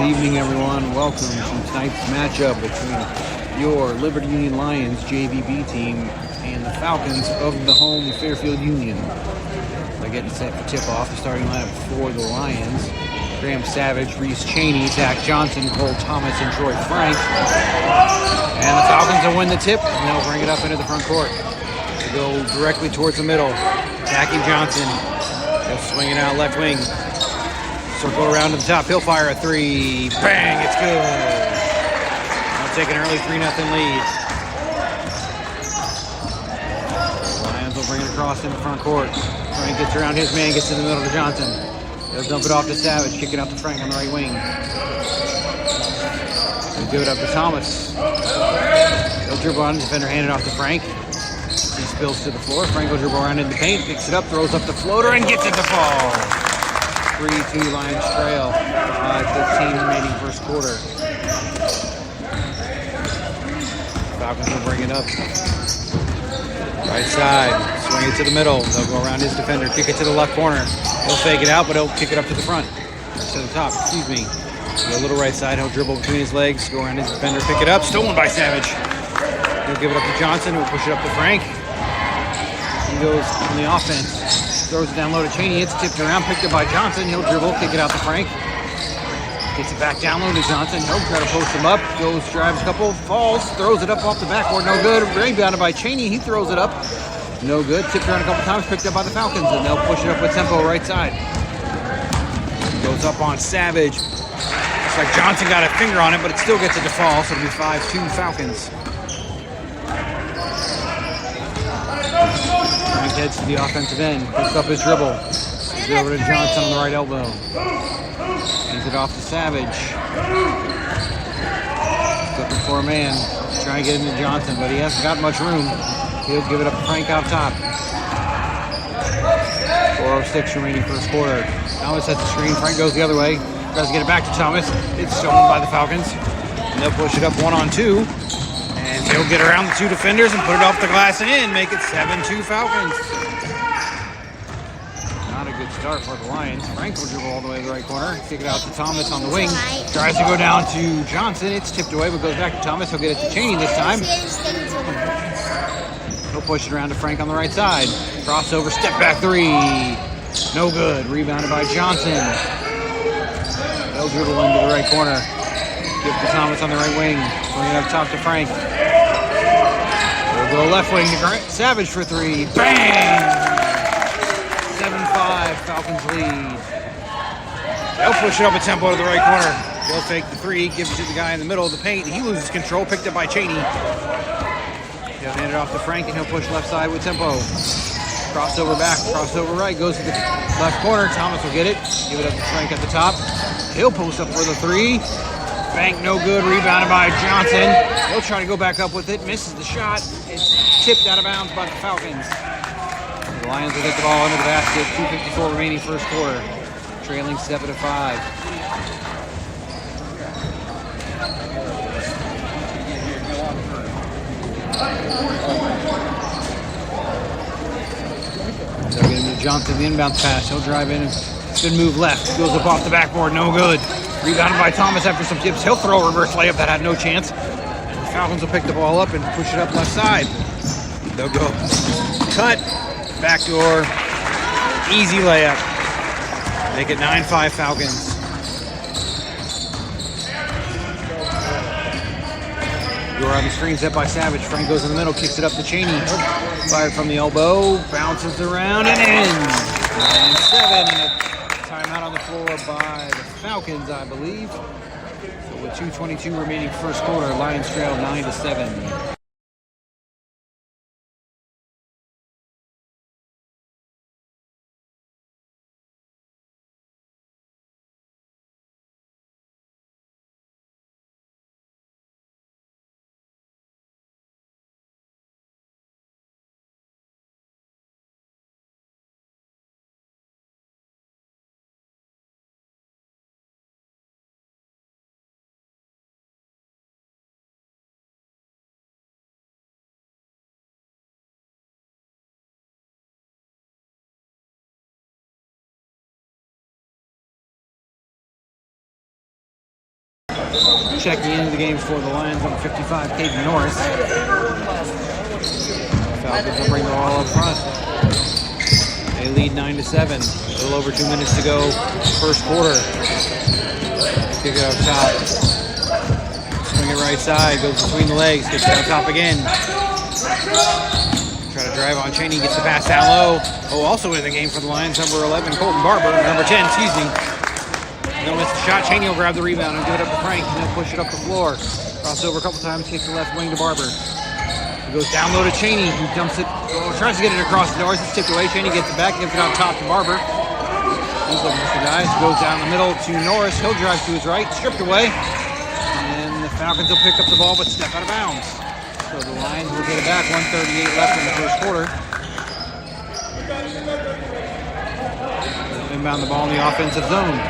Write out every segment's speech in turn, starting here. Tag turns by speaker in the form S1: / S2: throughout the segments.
S1: evening, everyone. Welcome to tonight's matchup between your Liberty Union Lions JVB team and the Falcons of the home Fairfield Union. They're getting set for tip-off. The starting lineup for the Lions: Graham Savage, Reese Cheney, Zach Johnson, Cole Thomas, and Troy Frank. And the Falcons will win the tip, and they'll bring it up into the front court. They go directly towards the middle. Jackie Johnson, they'll swing it out left wing. Circle around to the top. He'll fire a three. Bang! It's good. They'll take an early 3-0 lead. Lions will bring it across in the front court. Frank gets around his man, gets in the middle to Johnson. They'll dump it off to Savage, kick it out to Frank on the right wing. They'll give it up to Thomas. He'll dribble on, defender hand it off to Frank. He spills to the floor. Frank will dribble around in the paint, picks it up, throws up the floater, and gets it to fall. 3-2 Lions trail. 5:15 remaining first quarter. Falcons will bring it up. Right side. Swing it to the middle. They'll go around his defender. Kick it to the left corner. He'll fake it out, but he'll kick it up to the front. To the top, excuse me. Go a little right side. He'll dribble between his legs. Go around his defender. Pick it up. Stolen by Savage. He'll give it up to Johnson. He'll push it up to Frank. He goes on the offense. Throws it down low to Cheney. It's tipped around, picked up by Johnson. He'll dribble, kick it out to Frank. Gets it back down low to Johnson. He'll try to post him up. Goes, drives a couple, falls, throws it up off the backboard. No good. Rebounded by Cheney. He throws it up. No good. Tipped around a couple times, picked up by the Falcons, and they'll push it up with tempo right side. Goes up on Savage. Looks like Johnson got a finger on it, but it still gets it to fall, so it'll be 5-2 Falcons. Frank heads to the offensive end, picks up his dribble. Gives it over to Johnson on the right elbow. Hands it off to Savage. Looking for a man. Trying to get into Johnson, but he hasn't got much room. He'll give it up to Frank out top. 4:06 remaining first quarter. Thomas has the screen. Frank goes the other way. Tries to get it back to Thomas. It's stolen by the Falcons. And they'll push it up 1-on-2. And he'll get around the two defenders and put it off the glass and in. Make it 7-2 Falcons. Not a good start for the Lions. Frank will dribble all the way to the right corner. Kick it out to Thomas on the wing. Tries to go down to Johnson. It's tipped away, but goes back to Thomas. He'll get it to Cheney this time. He'll push it around to Frank on the right side. Crossover, step back three. No good. Rebounded by Johnson. They'll dribble into the right corner. Give to Thomas on the right wing. Bring it up top to Frank. They'll go left wing to Savage for three. Bang! 7-5 Falcons lead. They'll push it up a tempo to the right corner. They'll take the three. Gives it to the guy in the middle of the paint. He loses control. Picked up by Cheney. He'll hand it off to Frank, and he'll push left side with tempo. Crossover back, crossover right, goes to the left corner. Thomas will get it. Give it up to Frank at the top. He'll post up for the three. Bank no good. Rebounded by Johnson. He'll try to go back up with it. Misses the shot. It's tipped out of bounds by the Falcons. The Lions will get the ball under the basket. 2:54 remaining first quarter. Trailing 7-5. They'll get into Johnson, the inbounds pass. He'll drive in and spin move left. Goes up off the backboard, no good. Rebounded by Thomas after some tips. He'll throw a reverse layup that had no chance. And the Falcons will pick the ball up and push it up left side. They'll go cut, backdoor, easy layup. Make it 9-5 Falcons. Go around the screen, set by Savage. Frank goes in the middle, kicks it up to Cheney. Fired from the elbow, bounces around and in. 9-7, and a timeout on the floor by the Falcons, I believe. So with 2:22 remaining first quarter, Lions trail 9-7. Checking into the game for the Lions on 55, Caden Norris. Falcons will bring the ball up front. They lead 9-7. A little over 2 minutes to go. First quarter. Kick it up top. Swing it right side. Goes between the legs. Gets it on top again. Try to drive on Cheney. Gets the pass down low. Oh, also in the game for the Lions, number 11, Colton Barber. Number 10, excuse me. They'll miss the shot. Cheney will grab the rebound and give it up to Frank. And then push it up the floor. Cross over a couple times. Kicks the left wing to Barber. It goes down low to Cheney, who dumps it. Oh, tries to get it across the doors. It's tipped away. Cheney gets it back. Gives it on top to Barber. He's looking for the guys. Goes down the middle to Norris. He'll drive to his right. Stripped away. And the Falcons will pick up the ball, but step out of bounds. So the Lions will get it back. 1:38 left in the first quarter. They'll inbound the ball in the offensive zone.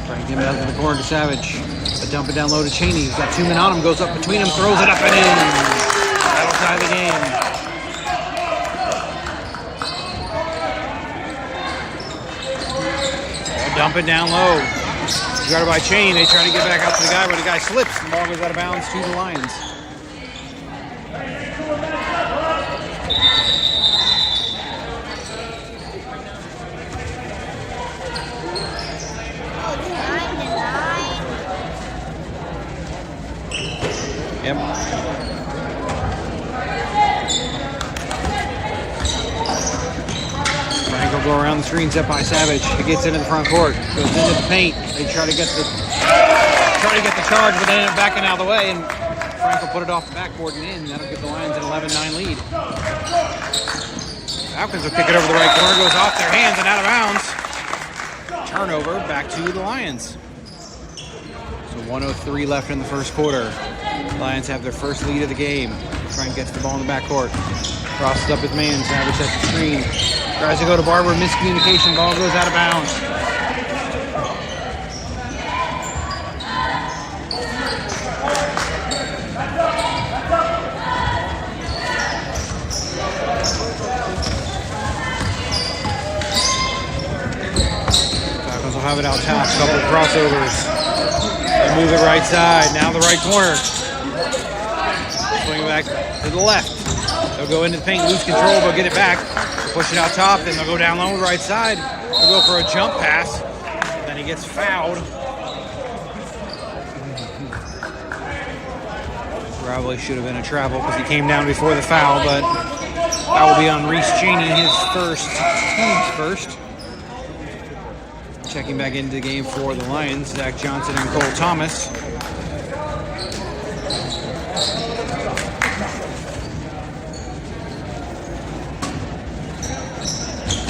S1: Trying to get it out to the corner to Savage. But dump it down low to Cheney. He's got 2 men on him. Goes up between them. Throws it up and in. That'll tie the game. Dump it down low. Guarded by Cheney. They try to get back out to the guy, but the guy slips. The ball goes out of bounds to the Lions. Yep. Frank will go around the screen, set by Savage. He gets into the front court, goes into the paint. They try to get the charge, but they end up backing out of the way, and Frank will put it off the backboard and in. That'll give the Lions an 11-9 lead. Falcons will kick it over the right corner, goes off their hands and out of bounds. Turnover back to the Lions. So 1:03 left in the first quarter. Lions have their first lead of the game. Frank gets the ball in the backcourt. Crosses up his man. Savage sets the screen. Tries to go to Barber. Miscommunication. Ball goes out of bounds. Falcons will have it out top. Couple of crossovers. They move it right side. Now the right corner. Swing it back to the left. They'll go into the paint, lose control, they'll get it back. Push it out top, then they'll go down low right side. They'll go for a jump pass. Then he gets fouled. Probably should have been a travel because he came down before the foul, but that will be on Reese Cheney, his team's first. Checking back into the game for the Lions, Zach Johnson and Cole Thomas.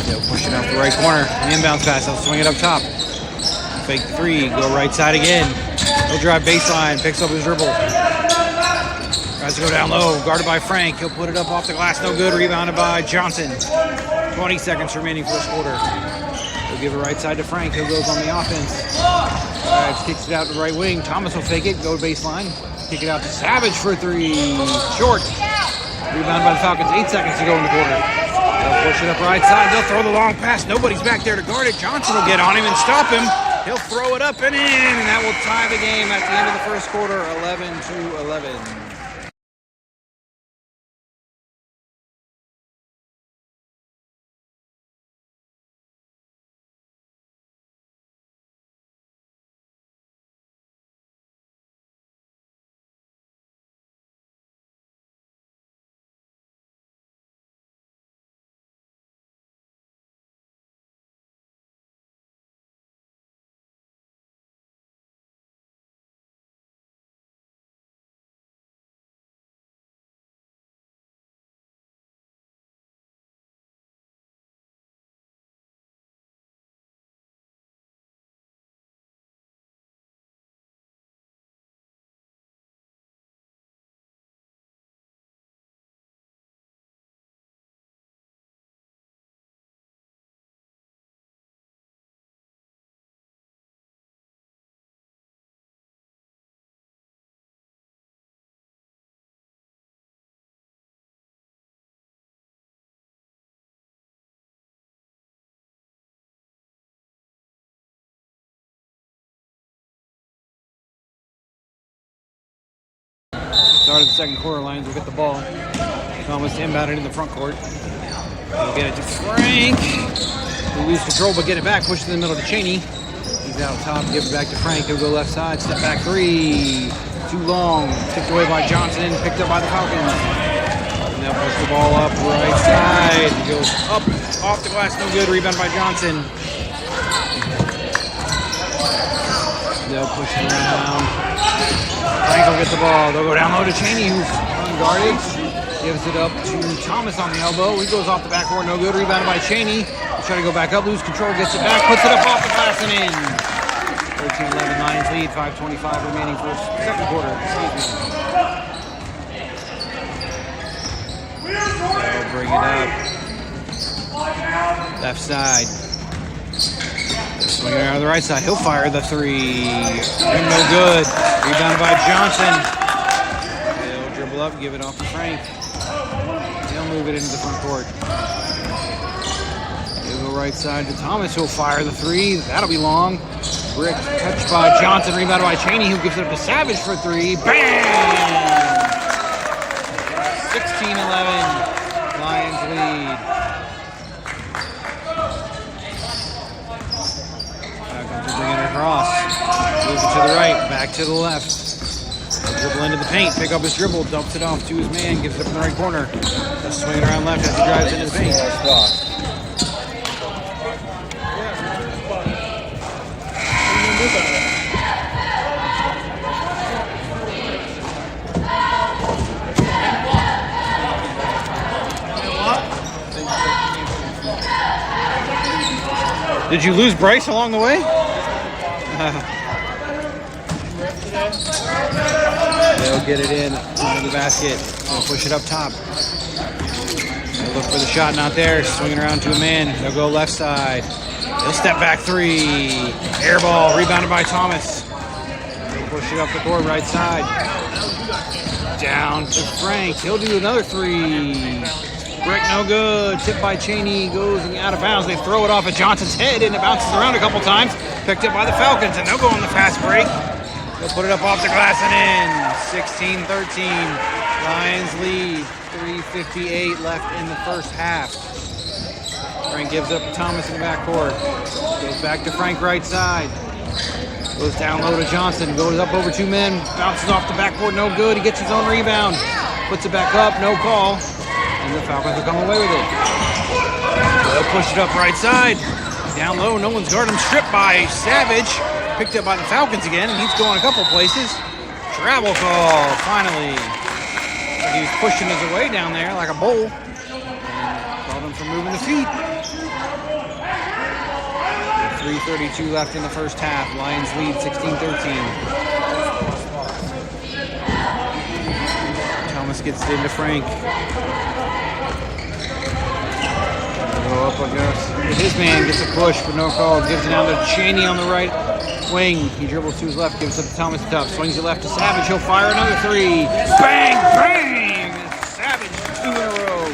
S1: They'll push it out the right corner. An inbounds pass. They'll swing it up top. Fake three. Go right side again. He'll drive baseline. Picks up his dribble. Tries to go down low. Guarded by Frank. He'll put it up off the glass. No good. Rebounded by Johnson. 20 seconds remaining first quarter. He'll give it right side to Frank. He'll goes on the offense. Kicks it out to the right wing. Thomas will fake it. Go to baseline. Kick it out to Savage for three. Short. Rebounded by the Falcons. 8 seconds to go in the quarter. They'll push it up right side. They'll throw the long pass. Nobody's back there to guard it. Johnson will get on him and stop him. He'll throw it up and in, and that will tie the game at the end of the first quarter, 11-11. start of the second quarter. Lions will get the ball. Thomas inbound it in the front court. He'll get it to Frank. He'll lose control, but get it back. Push it in the middle to Cheney. He's out top. Give it back to Frank. He'll go left side. Step back three. Too long. Tipped away by Johnson. Picked up by the Falcons. And they'll push the ball up right side. It goes up off the glass. No good. Rebound by Johnson. They'll push it around. Frank will get the ball. They'll go down low to Cheney, who's unguarded. Gives it up to Thomas on the elbow. He goes off the backboard. No good. Rebounded by Cheney. Trying to go back up. Lose control. Gets it back. Puts it up off the glass and in. 13-11 Lions lead. 5:25 remaining for second quarter. They'll bring it up. Left side. Swinging around the right side. He'll fire the three. No good. Rebounded by Johnson. He'll dribble up, give it off to Frank. He'll move it into the front court. He'll go right side to Thomas. He'll fire the three. That'll be long. Brick touched by Johnson. Rebounded by Cheney, who gives it up to Savage for three. Bam! 16-11. Lions lead. Bringing it across. Moves it to the right. Back to the left. He'll dribble into the paint. Pick up his dribble. Dumps it off to his man. Gives it up in the right corner. Just swinging around left as he drives into the paint. Did you lose Bryce along the way? They'll get it in under the basket. They'll push it up top. They'll look for the shot, not there. Swinging around to a man. They'll go left side. He'll step back three. Air ball, rebounded by Thomas. They'll push it up the court, right side. Down to Frank. He'll do another three. Brick no good. Tipped by Cheney. Goes out of bounds. They throw it off at Johnson's head and it bounces around a couple times. Picked up by the Falcons and they'll go on the fast break. They'll put it up off the glass and in. 16-13. Lions lead. 3:58 left in the first half. Frank gives up to Thomas in the backcourt. Goes back to Frank right side. Goes down low to Johnson. Goes up over two men. Bounces off the backboard. No good. He gets his own rebound. Puts it back up. No call. And the Falcons will come away with it. They'll push it up right side. Down low, no one's guarding him. Stripped by Savage. Picked up by the Falcons again, and he's going a couple places. Travel call, finally. He was pushing his way down there like a bull. And called him for moving his feet. 3:32 left in the first half. Lions lead 16-13. Thomas gets it into Frank. Go up against his man, gets a push, but no call. Gives it down to Cheney on the right wing. He dribbles to his left, gives it to Thomas top. Swings it left to Savage. He'll fire another three. Bang! Bang! Savage, 2 in a row.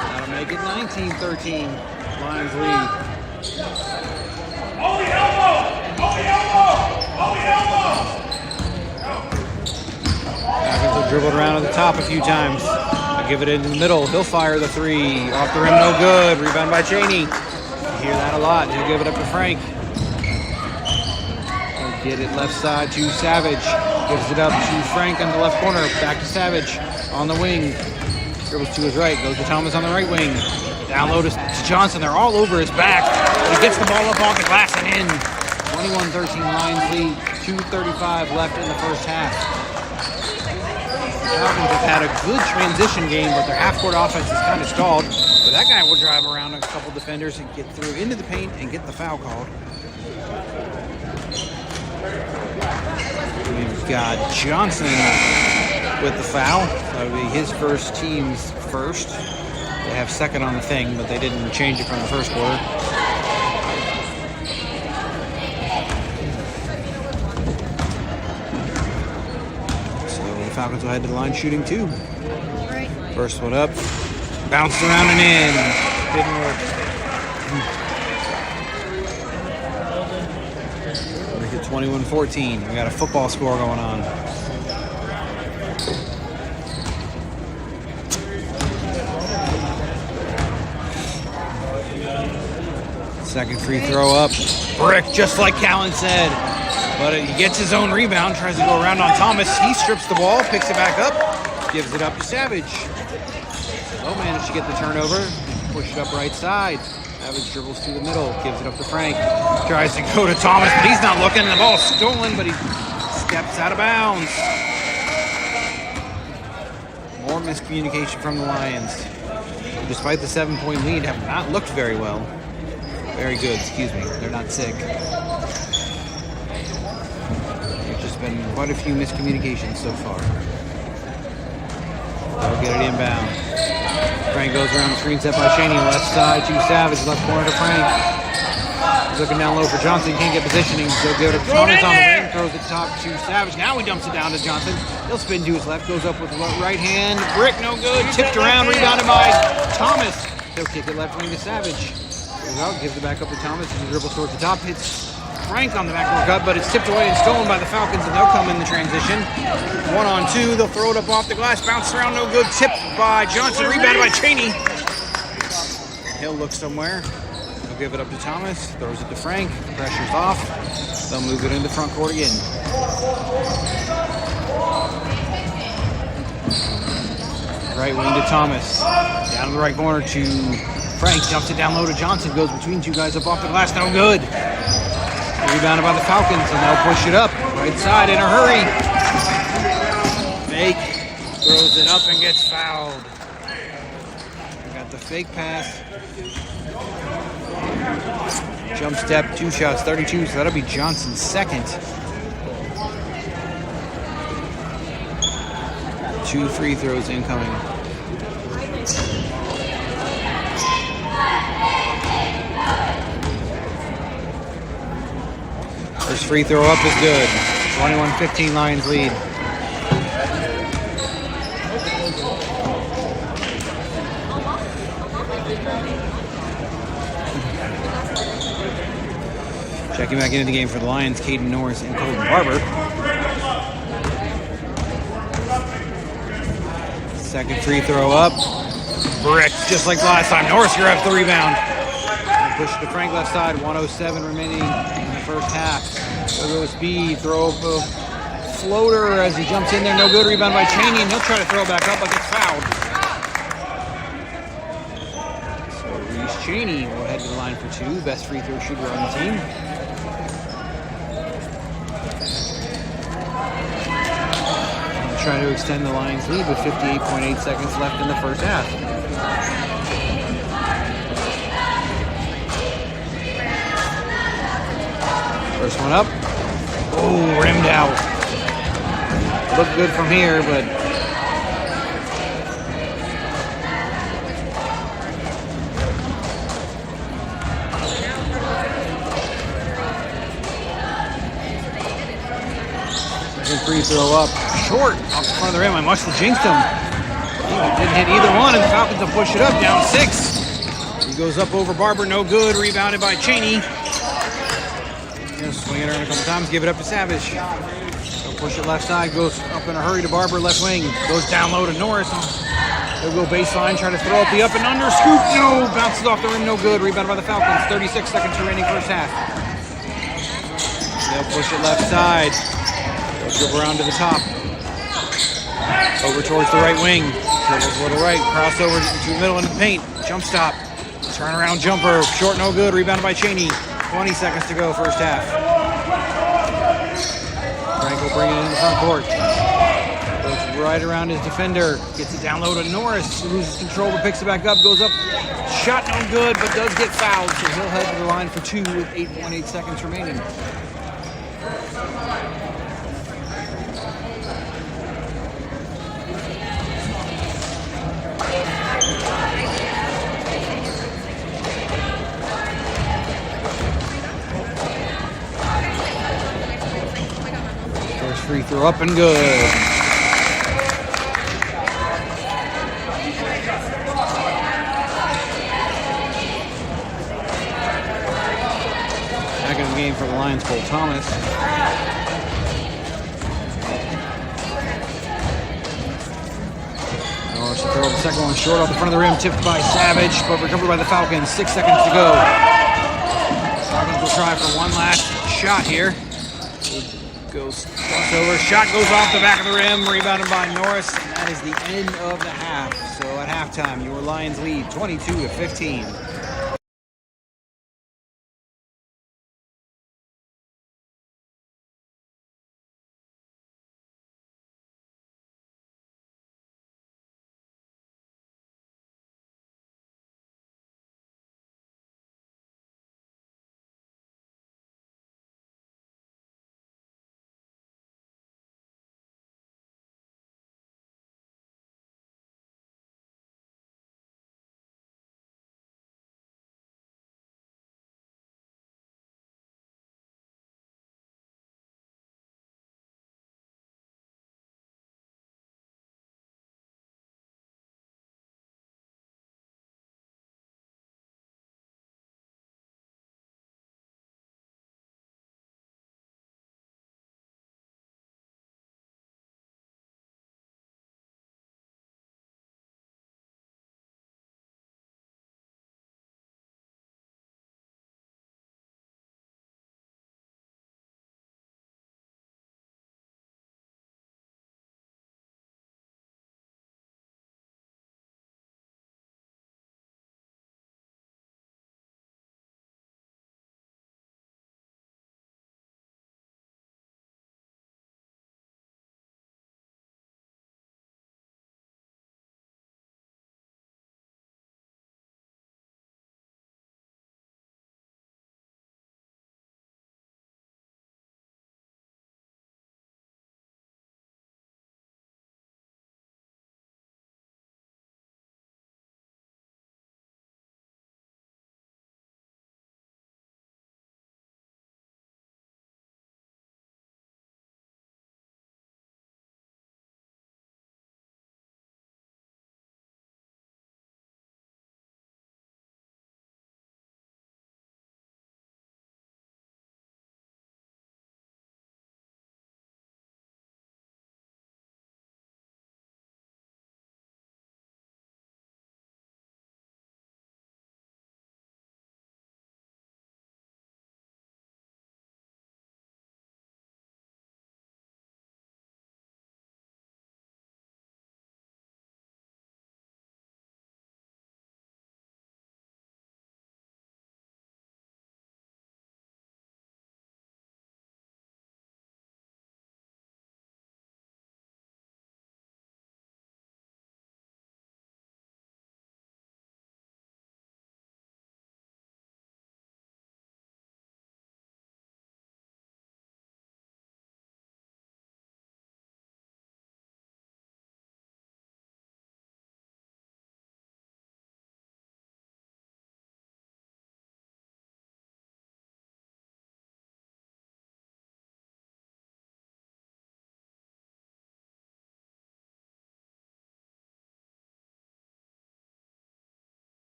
S1: That'll make it 19-13. Lions lead.
S2: Hold the elbow! Hold the elbow! Hold the elbow!
S1: Falcons have dribbled around at the top a few times. Give it in the middle. He'll fire the three. Off the rim, no good. Rebound by Cheney. You hear that a lot. He'll give it up to Frank. He'll get it left side to Savage. Gives it up to Frank on the left corner. Back to Savage on the wing. Dribbles to his right. Goes to Thomas on the right wing. Down low to Johnson. They're all over his back. He gets the ball up off the glass and in. 21-13 Lions lead. 2:35 left in the first half. Falcons have had a good transition game, but their half-court offense is kind of stalled. But that guy will drive around a couple defenders and get through into the paint and get the foul called. We've got Johnson with the foul. That would be his first, team's first. They have second on the thing, but they didn't change it from the first quarter. Falcons will head to the line shooting two. First one up. Bounced around and in. Didn't work. Make it 21-14. We got a football score going on. Second free throw up. Brick, just like Callan said. But he gets his own rebound, tries to go around on Thomas. He strips the ball, picks it back up, gives it up to Savage. Oh, managed to get the turnover. Push it up right side. Savage dribbles through the middle, gives it up to Frank. Tries to go to Thomas, but he's not looking. The ball's stolen, but he steps out of bounds. More miscommunication from the Lions. Despite the 7-point lead, have not looked very well. Very good, excuse me. They're not sick. There's just been quite a few miscommunications so far. They'll get it inbound. Frank goes around the screen set by Cheney. Left side to Savage. Left corner to Frank. He's looking down low for Johnson. Can't get positioning. So go to Thomas on the ring. Throws it top to Savage. Now he dumps it down to Johnson. He'll spin to his left. Goes up with the right hand. Brick, no good. Tipped around. Rebounded by Thomas. He'll kick it left wing to Savage. Goes out. Gives it back up to Thomas. And he dribbles towards the top. Hits Frank on the backdoor cut, but it's tipped away and stolen by the Falcons, and they'll come in the transition. 1-on-2. They'll throw it up off the glass. Bounce around. No good. Tipped by Johnson. Rebounded by Cheney. He'll look somewhere. He'll give it up to Thomas. Throws it to Frank. Pressure's off. They'll move it into front court again. Right wing to Thomas. Down to the right corner to Frank. Dumps it down low to Johnson. Goes between two guys up off the glass. No good. Rebounded by the Falcons, and they'll push it up. Right side in a hurry. Fake. Throws it up and gets fouled. Got the fake pass. Jump step, 2 shots, 32, so that'll be Johnson's second. 2 free throws incoming. First free throw up is good. 21-15 Lions lead. Checking back into the game for the Lions, Caden Norris and Colton Barber. Second free throw up. Brick, just like last time. Norris grabs the rebound. Push it to Frank left side. 1:07 remaining in the first half. There goes speed. Throw up a floater as he jumps in there. No good. Rebound by Cheney, and he'll try to throw it back up, but gets fouled. So Reese Cheney will head to the line for 2. Best free throw shooter on the team. Trying to extend the Lions lead with 58.8 seconds left in the first half. First one up. Oh, rimmed out. Looked good from here, but second free throw up. Short off the front of the rim. I must have jinxed him. He didn't hit either one, and the Falcons will push it up, down 6. He goes up over Barber, no good. Rebounded by Cheney. Gonna swing it around a couple times, give it up to Savage. He'll push it left side, goes up in a hurry to Barber, left wing. Goes down low to Norris. He'll go baseline, try to throw up the up and under. Scoop, no! Bounces off the rim, no good. Rebounded by the Falcons. 36 seconds remaining first half. They'll push it left side. They'll dribble around to the top. Over towards the right wing. Dribbles a little right. Crossover to the middle into the paint. Jump stop. Turnaround jumper. Short, no good. Rebounded by Cheney. 20 seconds to go, first half. Frank will bring it into the front court. Goes right around his defender. Gets it down low to Norris. Loses control but picks it back up. Goes up. Shot no good, but does get fouled. So he'll head to the line for 2 with 8.8 seconds remaining. Free throw up and good. Back in the game for the Lions, Cole Thomas. Norris will throw the second one short off the front of the rim, tipped by Savage, but recovered by the Falcons. 6 seconds to go. Falcons will try for one last shot here. Goes over. Shot goes off the back of the rim. Rebounded by Norris. And that is the end of the half. So at halftime, your Lions lead 22-15.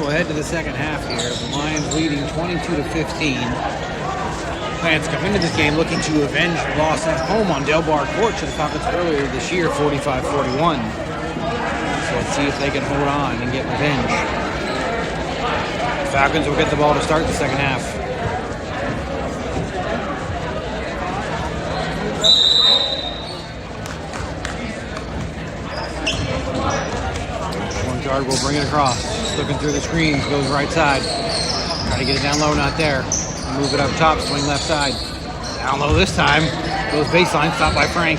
S1: we'll head to the second half here. The Lions leading 22-15. Lions come into this game looking to avenge the loss at home on Del Bar Court to the Falcons earlier this year, 45-41. So let's see if they can hold on and get revenge. The Falcons will get the ball to start the second half. One guard will bring it across. Looking through the screens, goes right side. Try to get it down low, not there. Move it up top, swing left side. Down low this time. Goes baseline, stopped by Frank.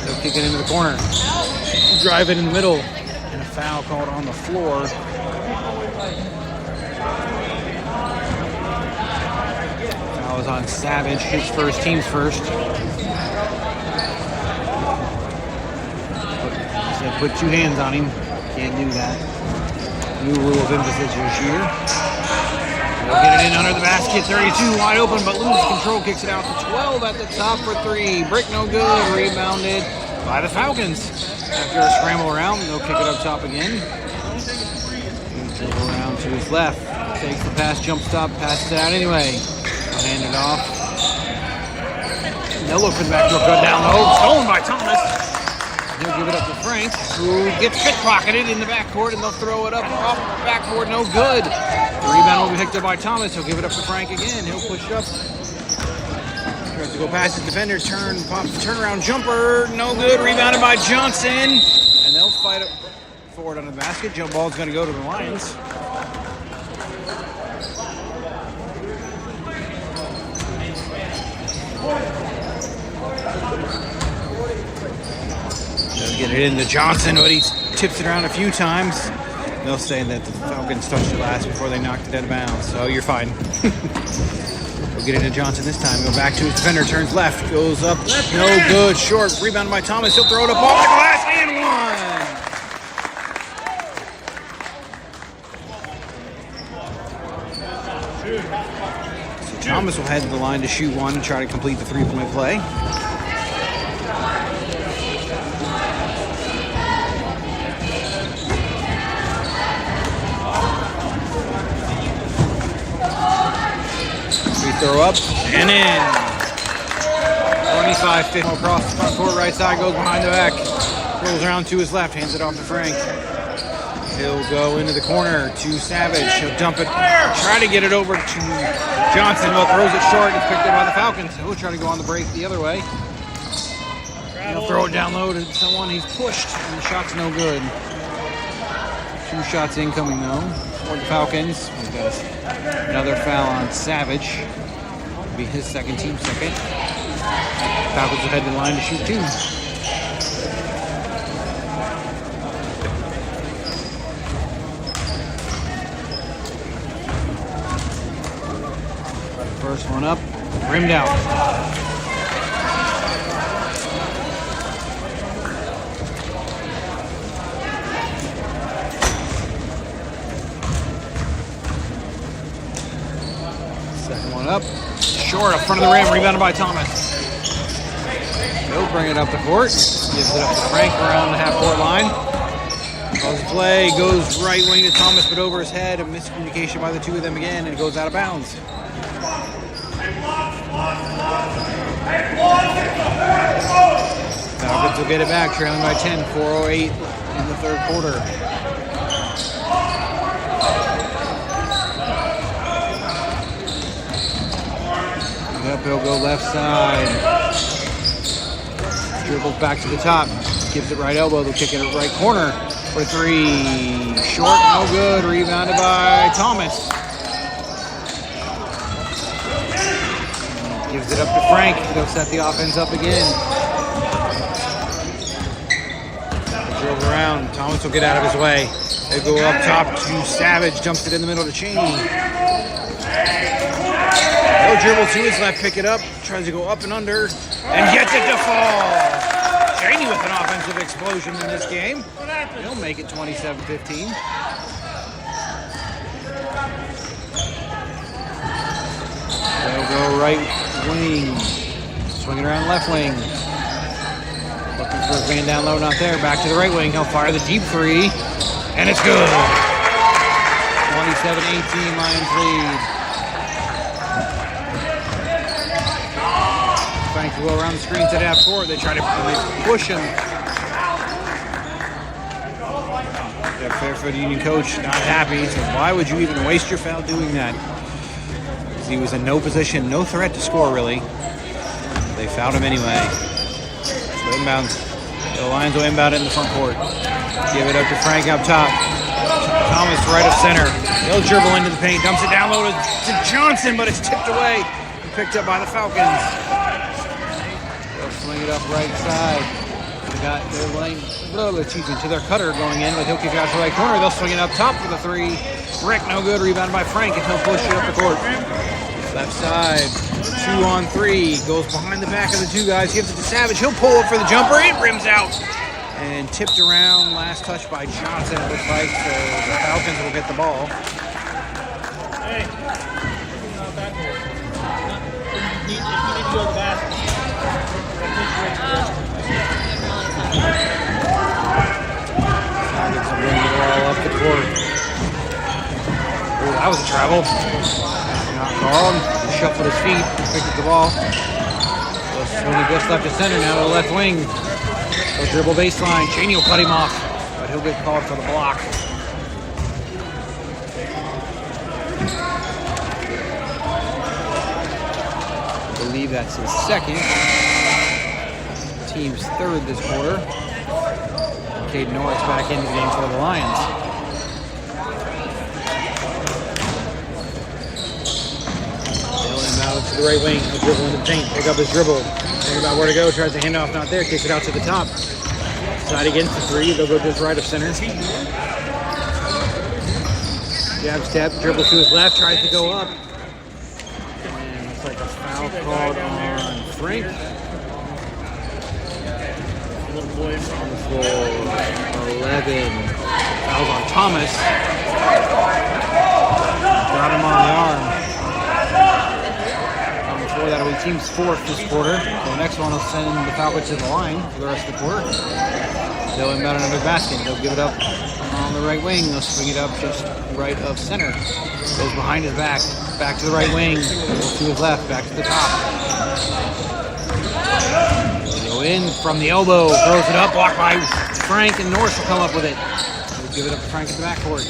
S1: They'll kick it into the corner. Drive it in the middle. And a foul called on the floor. Foul is on Savage, his first, team's first. Said put two hands on him. Can't do that. New rule of emphasis this year. They'll get it in under the basket. 32 wide open, but loses control. Kicks it out to 12 at the top for three. Brick no good. Rebounded by the Falcons. After a scramble around, they'll kick it up top again. Dribble around to his left. Takes the pass, jump stop, passes it out anyway. Hand it off. They'll look for the backdoor cut down low. Stolen by Thomas. He'll give it up to Frank, who gets pickpocketed in the backcourt, and they'll throw it up off the backboard. No good. The rebound will be picked up by Thomas. He'll give it up to Frank again. He'll push it up. Tries to go past his defender. Pops the turnaround jumper. No good. Rebounded by Johnson. And they'll fight it forward on the basket. Jump ball's going to go to the Lions. They'll get it into Johnson, but he tips it around a few times. They'll say that the Falcons touched it last before they knocked it out of bounds, so you're fine. We'll get into Johnson this time. Go back to his defender, turns left, goes up, no good, short, rebounded by Thomas. He'll throw it up off the glass and one. So Thomas will head to the line to shoot one and try to complete the three-point play. Throw up and in. 25-50 across the front court, right side, goes behind the back. Rolls around to his left, hands it off to Frank. He'll go into the corner to Savage. He'll dump it, try to get it over to Johnson, but throws it short. It's picked up by the Falcons. He'll try to go on the break the other way. He'll throw it down low to someone. He's pushed, and the shot's no good. 2 shots incoming though for the Falcons. He does another foul on Savage. Be his second, team second. Falcons will head to the line to shoot 2. First one up, rimmed out. Second one up. Short, up front of the rim, rebounded by Thomas. He'll bring it up the court. Gives it up to Frank around the half-court line. Calls the play, goes right wing to Thomas, but over his head. A miscommunication by the two of them again, and it goes out of bounds. Falcons will get it back, trailing by 10, 4:08 in the third quarter. Up, he'll go left side. Dribbles back to the top. Gives it right elbow. They'll kick it at right corner for 3. Short, no good. Rebounded by Thomas. Gives it up to Frank. They'll set the offense up again. Dribble around. Thomas will get out of his way. They go up top to Savage. Jumps it in the middle to Cheney. He'll dribble to his left, pick it up, tries to go up and under, and gets it to fall. Cheney with an offensive explosion in this game. He'll make it 27-15. They'll go right wing, swinging around left wing. Looking for a man down low, not there. Back to the right wing. He'll fire the deep 3, and it's good. Lions lead. Frank will go around the screen to the half court. They try to push him. The Fairfield Union coach not happy. He says, why would you even waste your foul doing that? Because he was in no position, no threat to score really. They fouled him anyway. So inbound. The Lions will inbound it in the front court. Give it up to Frank up top. Thomas right of center. He'll dribble into the paint, dumps it down low to Johnson, but it's tipped away and picked up by the Falcons. They'll swing it up right side. They got their lane, to their cutter going in, but he'll kick it out to the right corner. They'll swing it up top for the three. Rick, no good. Rebounded by Frank, and he'll push it up the court. Left side, 2-on-3. Goes behind the back of the two guys. Gives it to Savage. He'll pull up for the jumper. It rims out. And tipped around. Last touch by Johnson. It looks like the Falcons will get the ball.
S3: Hey, if you need to go to the bathroom.
S1: Falcons will bring the ball up the court. Ooh, that was a travel. Not called. He shuffled his feet. Picked up the ball. When he just left to center, now to the left wing. He'll dribble baseline. Cheney will cut him off, but he'll get called for the block. I believe that's his second. Team's third this quarter. Cade Norris back into the game for the Lions. Out to the right wing, he'll dribble into the paint, pick up his dribble. Think about where to go, tries to hand off, not there, kicks it out to the top. Side against the three, they'll go just right of center. Jab step, dribbles to his left, tries to go up. And it's like a foul called on Frank. On the floor, 11. Fouls on Thomas. Got him on the arm. That'll be team's fourth this quarter. So the next one will send the Falcons to the line for the rest of the quarter. They'll inbound another basket. They'll give it up on the right wing. They'll swing it up just right of center. Goes behind his back. Back to the right wing. Goes to his left. Back to the top. They go in from the elbow. Throws it up. Blocked by Frank, and Norris will come up with it. He'll give it up to Frank at the backcourt.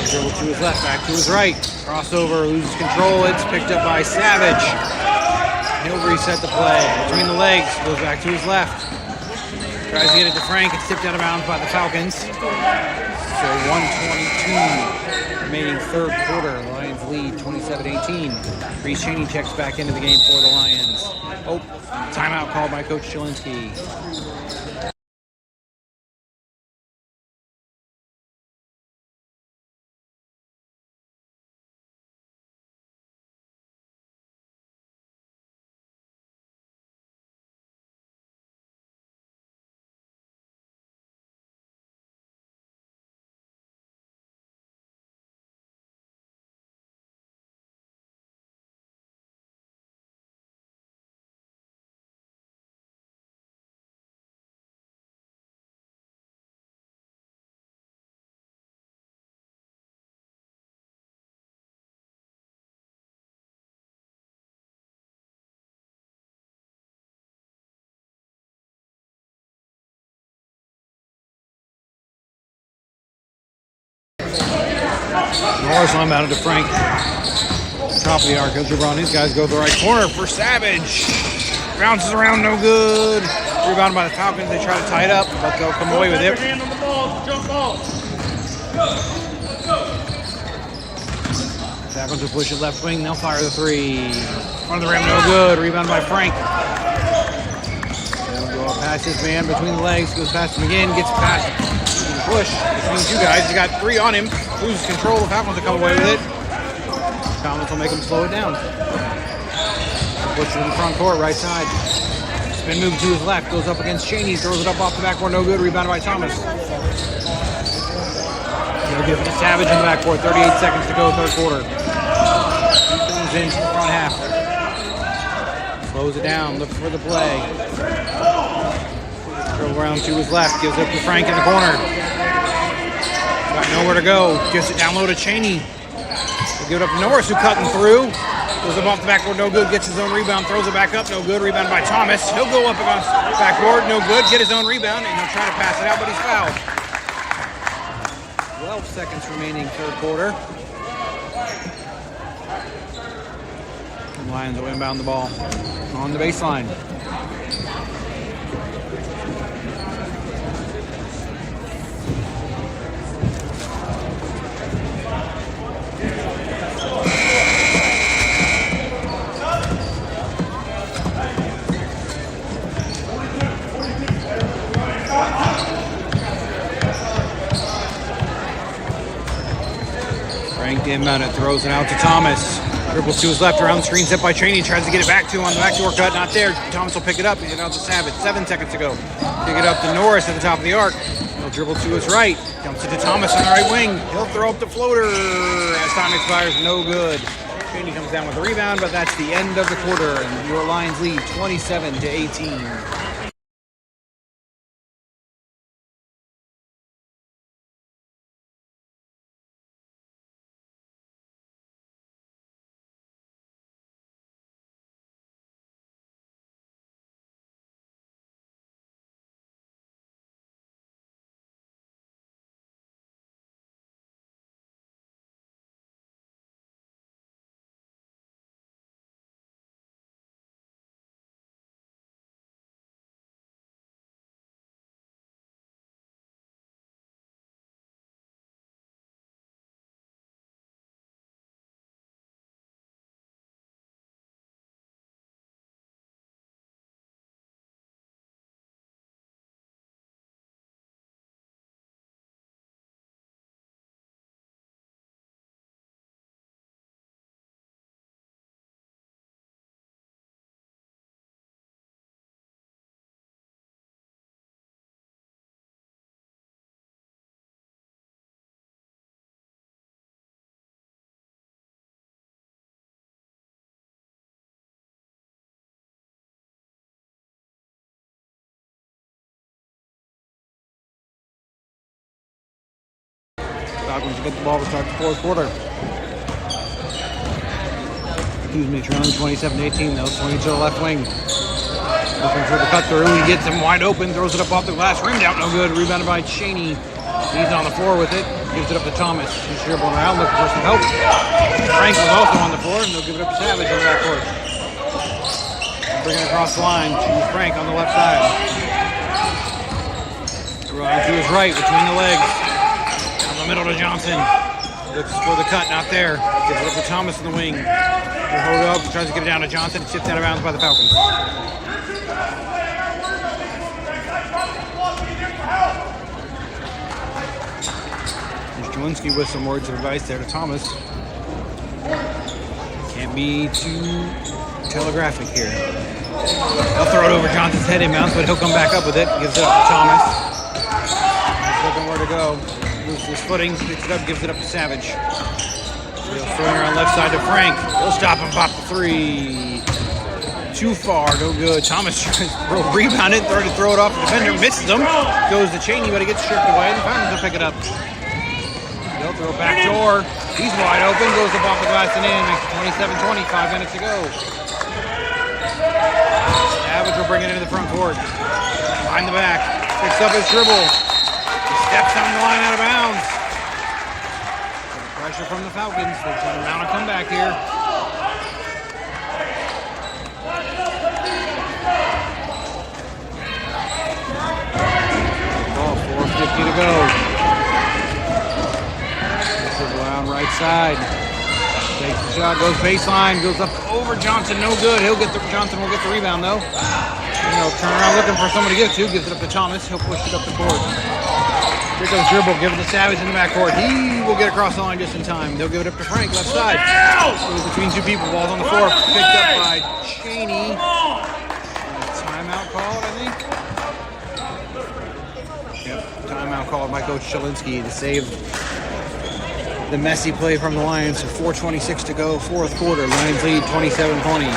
S1: Dribble to his left, back to his right. Crossover, loses control. It's picked up by Savage. He'll reset the play. Between the legs, goes back to his left. Tries to get it to Frank. It's tipped out of bounds by the Falcons. So 1:22 remaining third quarter. Lions lead 27-18. Reese Cheney checks back into the game for the Lions. Oh, timeout called by Coach Jelinski. Norris inbounded to Frank. Top of the arc. He'll dribble on these guys. Go to the right corner for Savage. Bounces around, no good. Rebounded by the Falcons. They try to tie it up, but they'll come away with it.
S3: Hand on the ball, jump ball.
S1: Falcons will push it left wing. They'll fire the three. Front of the rim, no good. Rebounded by Frank. They'll go up past his man between the legs. Goes past him again. Gets past the push between two guys. He's got three on him. Loses control. The Falcons will come away with it. Thomas will make him slow it down. Push it in the front court, right side. Spin move to his left. Goes up against Cheney. Throws it up off the backboard. No good. Rebounded by Thomas. He'll give it to Savage in the backcourt. 38 seconds to go, third quarter. Comes into the front half. Slows it down. Looks for the play. Throw around to his left. Gives up to Frank in the corner. Got nowhere to go. Gets it down low to Cheney. They give it up to Norris, who cutting through. Goes up off the backboard, no good. Gets his own rebound, throws it back up, no good. Rebound by Thomas. He'll go up against backboard, no good. Get his own rebound, and he'll try to pass it out, but he's fouled. 12 seconds remaining, third quarter. The Lions will inbound the ball on the baseline. Frank inbound it, throws it out to Thomas. Dribbles to his left, around the screen, set by Cheney, tries to get it back to him on the backdoor cut, not there. Thomas will pick it up, get it out to Savage, 7 seconds to go. Pick it up to Norris at the top of the arc. He'll dribble to his right, dumps it to Thomas on the right wing. He'll throw up the floater as time expires, no good. Cheney comes down with the rebound, but that's the end of the quarter, and your Lions lead 27-18. Falcons get the ball to start the fourth quarter. Excuse me, trailing 27-18. They'll swing it to the left wing. Looking for the cut through. He gets him wide open, throws it up off the glass, rimmed out, no good. Rebounded by Cheney. He's on the floor with it. Gives it up to Thomas. He's dribbling around, looking for some help. Frank was also on the floor, and they'll give it up to Savage on the backcourt. Bring it across the line to Frank on the left side. Right to his right, between the legs. Down the middle to Johnson. Looks for the cut, not there. Gives it up to Thomas in the wing. He'll hold it up, tries to get it down to Johnson. It's tipped out of bounds by the Falcons. There's Jelinski with some words of advice there to Thomas. Can't be too telegraphic here. They'll throw it over Johnson's head inbounds, but he'll come back up with it. Gives it up to Thomas. He's looking where to go. Loses his footing, picks it up, gives it up to Savage. He'll throw it around left side to Frank. He'll stop and pop the three. Too far, no good. Thomas tries to rebound it, throw it off the defender, misses him. Goes to Cheney, but he gets stripped away, and the Falcons will pick it up. They'll throw it back door. He's wide open, goes up off the glass and in. Makes it 27-20, 5 minutes to go. Savage will bring it into the front court. Behind the back, picks up his dribble. Steps on the line out of bounds. Pressure from the Falcons. They're going to mount a comeback here. Ball, 4:50 to go. Dribble out right side. Takes the shot, goes baseline, goes up over Johnson. No good. Johnson will get the rebound though. And he'll turn around looking for somebody to give it to. Gives it up to Thomas. He'll push it up the court. Here comes dribble, give it to Savage in the backcourt. He will get across the line just in time. They'll give it up to Frank, left side. It was between two people. Ball's on the floor. Picked up by Cheney. Timeout called, I think. Yep, timeout called by Coach Jelinski to save the messy play from the Lions. So 4:26 to go, fourth quarter. Lions lead 27-20.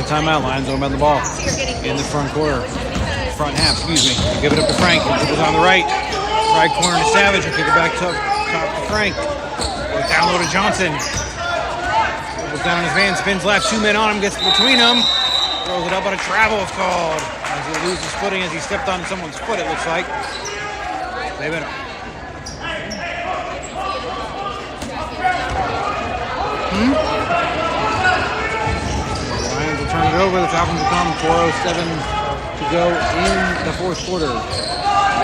S1: timeout. Lions don't have the ball in the front half, excuse me. They give it up to Frank. It was on the right. Right corner to Savage. He'll kick it back top to Frank. Goes down low to Johnson. Goes down his man, spins left. 2 men on him, gets between them. Throws it up, but a travel is called. As he loses footing as he stepped on someone's foot, it looks like. They've been... The Lions will turn it over. The Falcons will come. 4:07 to go in the fourth quarter.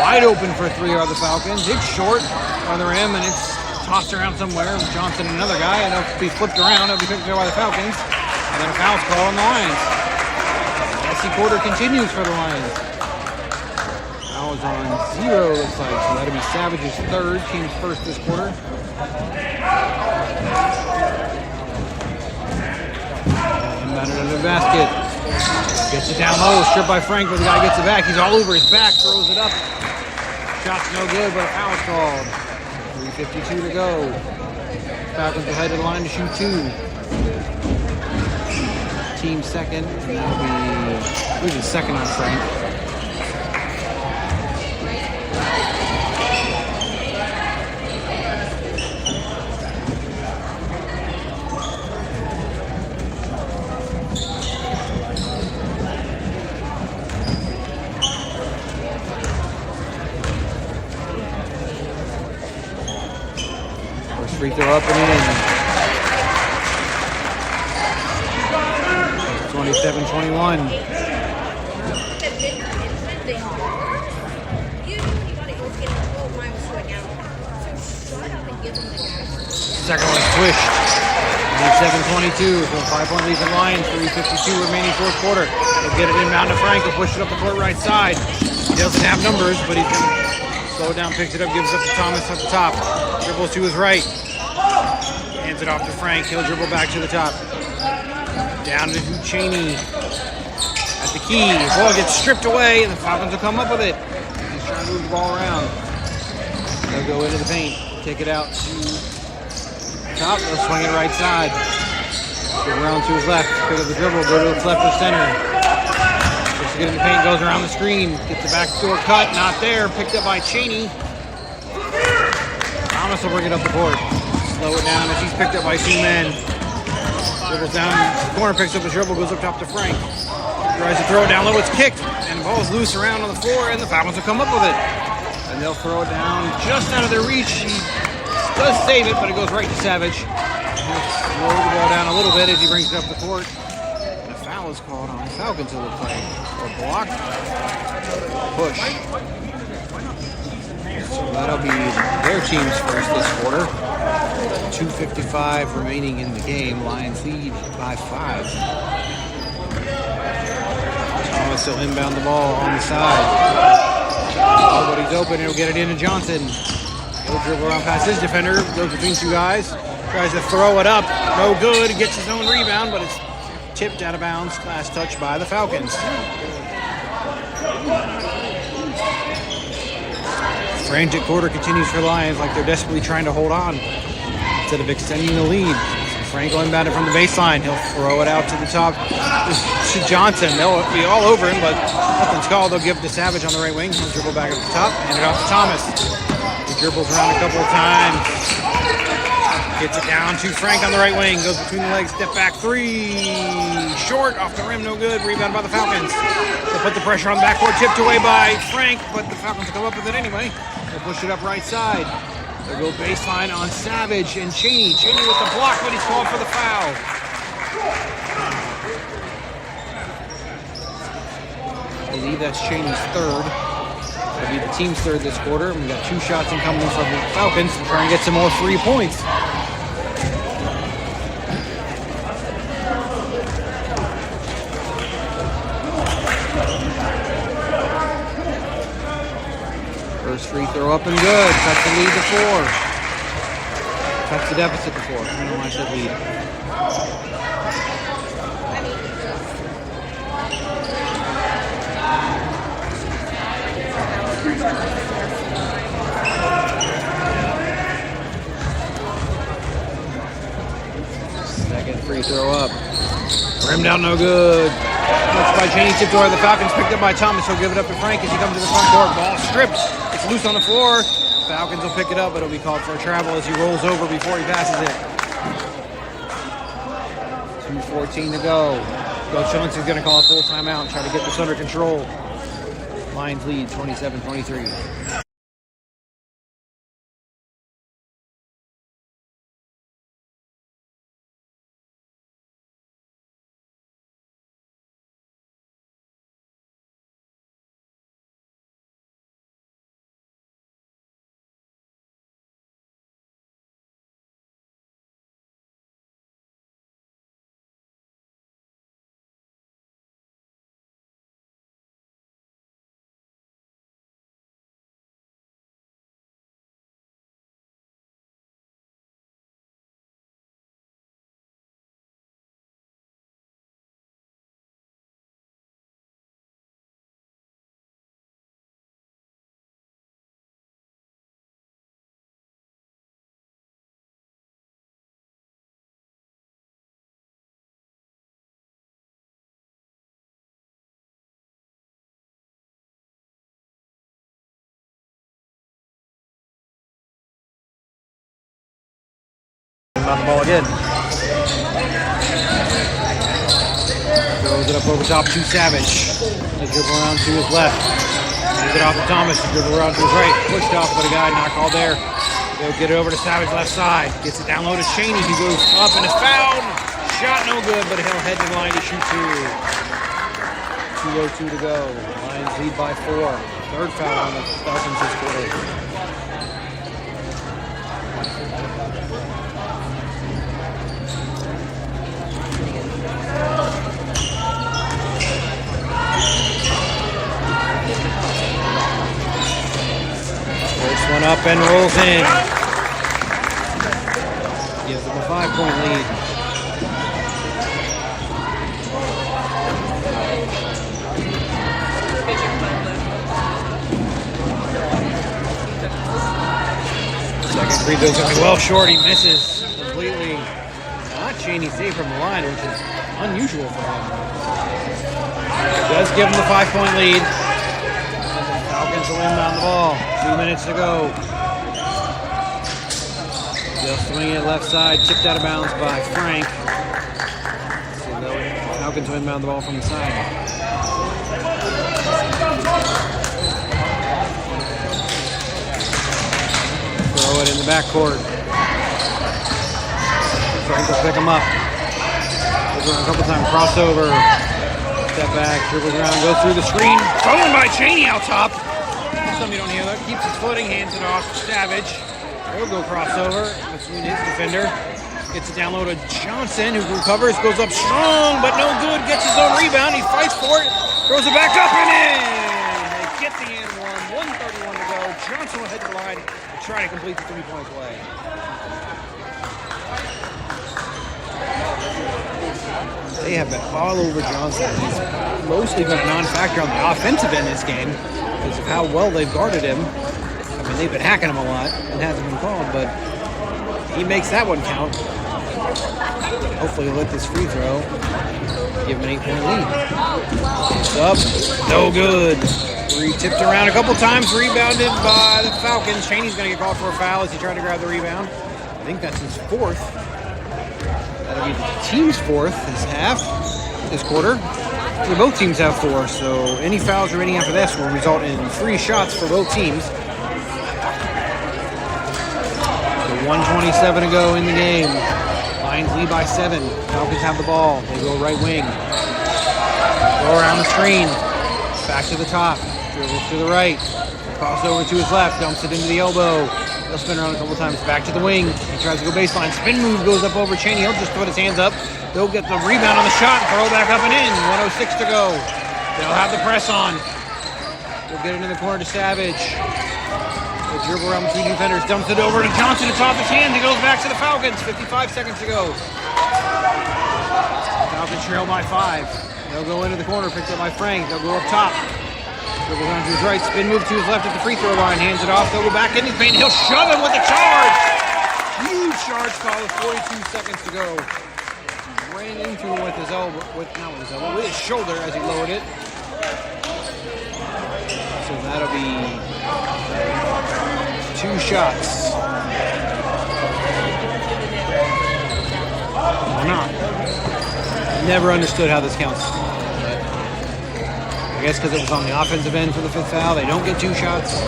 S1: Wide open for 3 are the Falcons. It's short on the rim, and it's tossed around somewhere. Johnson and another guy, and it'll be flipped around. It'll be picked up by the Falcons. And then a foul's call on the Lions. The quarter continues for the Lions. Fouls on 0, looks like. So that'll be Savage's third, team's first this quarter. Inbounded under the basket. Gets it down low, stripped by Frank, but the guy gets it back. He's all over his back, throws it up. Shot's no good, but a foul's called. 3:52 to go. Falcons will head to the line to shoot 2. Team second, and that'll be, I believe it's second on Frank. First free throw up and in. 27-21. Second one swished. 27-22. So 5-point lead for the Lions. 3:52 remaining fourth quarter. They'll get it inbound to Frank. He'll push it up the court right side. He doesn't have numbers, but he can slow it down, picks it up, gives it up to Thomas at the top. Dribbles to his right. Hands it off to Frank. He'll dribble back to the top. Down to Cheney at the key. Ball gets stripped away, and the Falcons will come up with it. He's trying to move the ball around. They'll go into the paint, take it out to the top. They'll swing it right side. Go around to his left, pick up the dribble, go to his left or center. Just to get in the paint, goes around the screen, gets the backdoor cut, not there. Picked up by Cheney. Thomas will bring it up the court. Slow it down as he's picked up by 2 men. Dribbles down the corner, picks up the dribble, goes up top to Frank. Tries to throw it down low, it's kicked, and the ball's loose around on the floor, and the Falcons will come up with it. And they'll throw it down just out of their reach. He does save it, but it goes right to Savage. He'll slow the ball down a little bit as he brings it up the court. And a foul is called on the Falcons, it looks like. Or block. Push. So that'll be their team's first this quarter. 2:55 remaining in the game. Lions lead by 5. Thomas will inbound the ball on the side. Nobody's open. He'll get it into Johnson. He'll dribble around past his defender. Goes between 2 guys. Tries to throw it up. No good. He gets his own rebound, but it's tipped out of bounds. Last touch by the Falcons. Frantic quarter continues for the Lions like they're desperately trying to hold on instead of extending the lead. Frank will inbound it from the baseline. He'll throw it out to the top to Johnson. They'll be all over him, but nothing's called. They'll give it to Savage on the right wing. He'll dribble back at the top, hand it off to Thomas. He dribbles around a couple of times. Gets it down to Frank on the right wing. Goes between the legs, step back 3. Short, off the rim, no good. Rebound by the Falcons. They'll put the pressure on the backcourt, tipped away by Frank, but the Falcons will come up with it anyway. They'll push it up right side. They'll go baseline on Savage and Cheney. Cheney with the block, but he's called for the foul. I believe that's Cheney's third. That'll be the team's third this quarter. We've got 2 shots incoming from the Falcons to try and get some more free points. First free throw up and good. Cuts the lead to 4. Cuts the deficit to 4. I don't know why I said lead. Second free throw up. Rimmed out, no good. Touched by Cheney, tipped over the Falcons, picked up by Thomas. He'll give it up to Frank as he comes to the front court. Ball stripped. It's loose on the floor. Falcons will pick it up, but it'll be called for a travel as he rolls over before he passes it. 2:14 to go. Coach Johnson's going to call a full timeout and try to get this under control. Lions lead 27-23. On the ball again. Throws it up over top to Savage. They dribble around to his left. Hands it off to Thomas. Dribble around to his right. Pushed off, but a guy not called there. They'll get it over to Savage left side. Gets it down low to Cheney. He goes up and is fouled. Shot no good, but he'll head to the line to shoot two. 2:02 to go. Lions lead by 4. Third foul on the Falcons this quarter. First one up and rolls in. Gives them a 5-point lead. Second free throw's going to be well short. He misses completely. Not Cheney safe from the line, which is unusual for him. It does give him the 5-point lead. Falcons will inbound the ball. 2 minutes to go. They'll swing it left side, tipped out of bounds by Frank. So Falcons will inbound the ball from the side. Throw it in the backcourt. Frank will pick him up. Goes around a couple times, crossover. Step back, dribbles around, goes through the screen. Thrown by Cheney out top. Some you don't hear that. Keeps his footing, hands it off to Savage. He'll go crossover between his defender. Gets it down low to Johnson, who recovers, goes up strong, but no good. Gets his own rebound. He fights for it. Throws it back up and in. They get the and one. 1:31 to go. Johnson will head to the line and try to complete the 3-point play. They have been all over Johnson. He's mostly been a non-factor on the offensive end this game because of how well they've guarded him. I mean, they've been hacking him a lot and hasn't been called, but he makes that one count. Hopefully he'll let this free throw give him an 8-point lead. It's up, no good. Tipped around a couple times, rebounded by the Falcons. Cheney's going to get called for a foul as he tried to grab the rebound. I think that's his 4th. That'll be the team's 4th this quarter. So both teams have 4, so any fouls remaining after this will result in 3 shots for both teams. So 1:27 to go in the game. Lions lead by 7. Falcons have the ball. They go right wing. Go around the screen. Back to the top. Dribbles to the right. Crossover to his left. Dumps it into the elbow. They'll spin around a couple times. Back to the wing. He tries to go baseline. Spin move goes up over Cheney. He'll just put his hands up. They'll get the rebound on the shot. Throw back up and in. 1:06 to go. They'll have the press on. They'll get it in the corner to Savage. They dribble around between defenders. Dumps it over to Johnson. It's off his hands. He goes back to the Falcons. 55 seconds to go. Falcons trail by 5. They'll go into the corner. Picked up by Frank. They'll go up top. Dribbles down to his right. Spin move to his left at the free throw line. Hands it off. They'll go back in his paint. He'll shove him with a charge. Huge charge foul with 42 seconds to go. ran into it with his elbow, not with his elbow, with his shoulder as he lowered it. So that'll be 2 shots. Or not. Never understood how this counts. But I guess because it was on the offensive end for the 5th foul, they don't get 2 shots.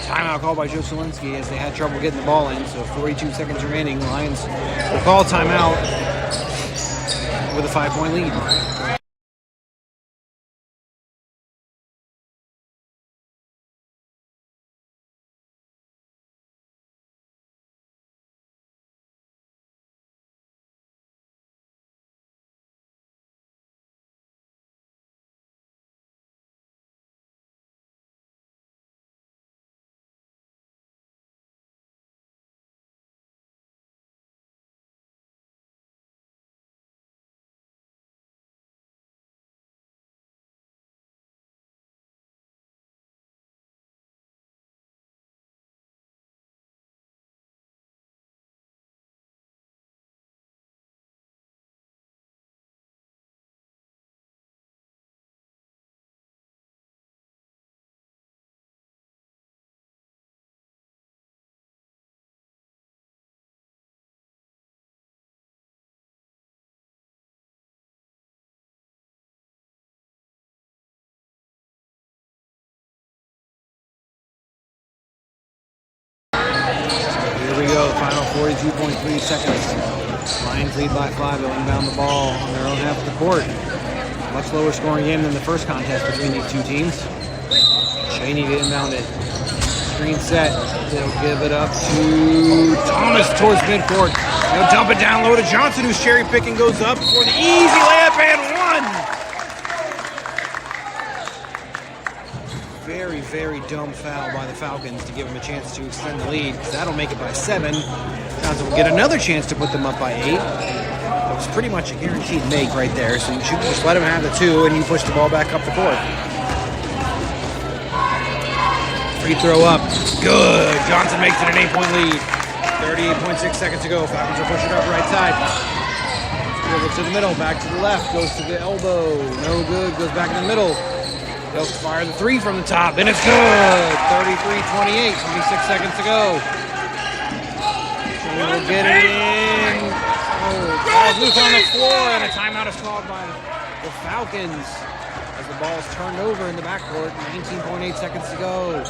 S1: Timeout called by Joe Solinsky as they had trouble getting the ball in. So 42 seconds remaining. Lions will call timeout with a 5-point lead. Here we go, final 42.3 seconds. Lions lead by 5. They'll inbound the ball on their own half of the court. Much lower scoring game than the first contest between these two teams. Cheney to inbound it. Screen set. They'll give it up to Thomas towards midcourt. They'll dump it down low to Johnson, who's cherry picking, goes up for the easy layup and one. Very, very dumb foul by the Falcons to give them a chance to extend the lead. That'll make it by 7. Johnson will get another chance to put them up by 8. That was pretty much a guaranteed make right there. So you should just let him have the 2 and you push the ball back up the court. Free throw up. Good. Johnson makes it an 8-point lead. 38.6 seconds to go. Falcons will push it up right side. Dribble to the middle, back to the left, goes to the elbow. No good. Goes back in the middle. They'll fire the 3 from the top, and it's good. 33-28, 26 seconds to go. So we will get it in. Oh, ball's loose on the floor, and a timeout is called by the Falcons as the ball is turned over in the backcourt. 19.8 seconds to go.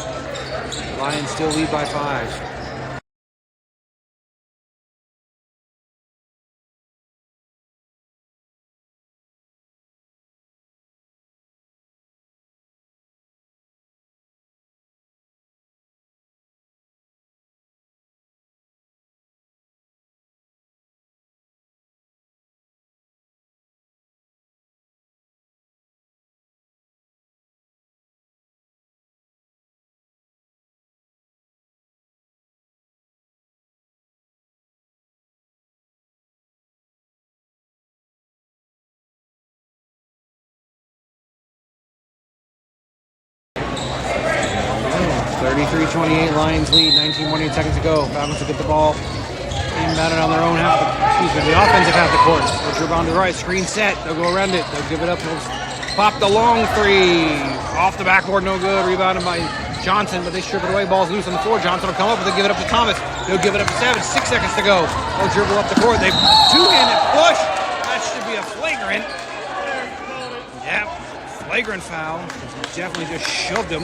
S1: Lions still lead by 5. .28 Lions lead, 19.8 seconds to go. Falcons will get the ball inbounded on their own half, the offensive half of the court. They'll dribble on the right, screen set, they'll go around it, they'll give it up, they'll pop the long 3, off the backboard, no good, rebounded by Johnson, but they strip it away, ball's loose on the floor. Johnson will come up, but they'll give it up to Thomas. They'll give it up to Savage, 6 seconds to go. They'll dribble up the court, they two-handed push, that should be a flagrant. Yep, flagrant foul, definitely just shoved him.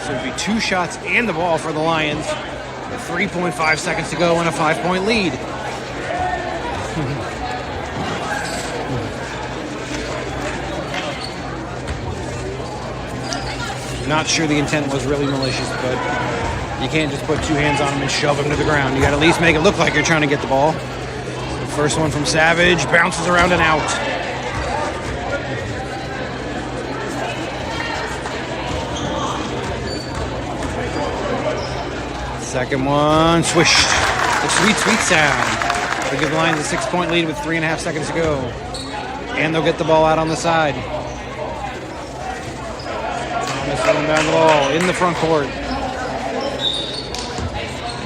S1: So it'll be 2 shots and the ball for the Lions. With 3.5 seconds to go and a 5-point lead. Not sure the intent was really malicious, but you can't just put 2 hands on him and shove him to the ground. You got to at least make it look like you're trying to get the ball. The first one from Savage bounces around and out. Second one, swished. The sweet, sweet sound. They'll give the Lions a 6-point lead with 3.5 seconds to go. And they'll get the ball out on the side. Thomas throwing down the ball in the front court.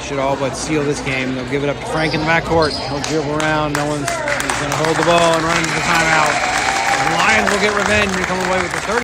S1: should all but seal this game. They'll give it up to Frank in the backcourt. He'll dribble around. No one's going to hold the ball and run into the timeout. The Lions will get revenge and come away with the 30.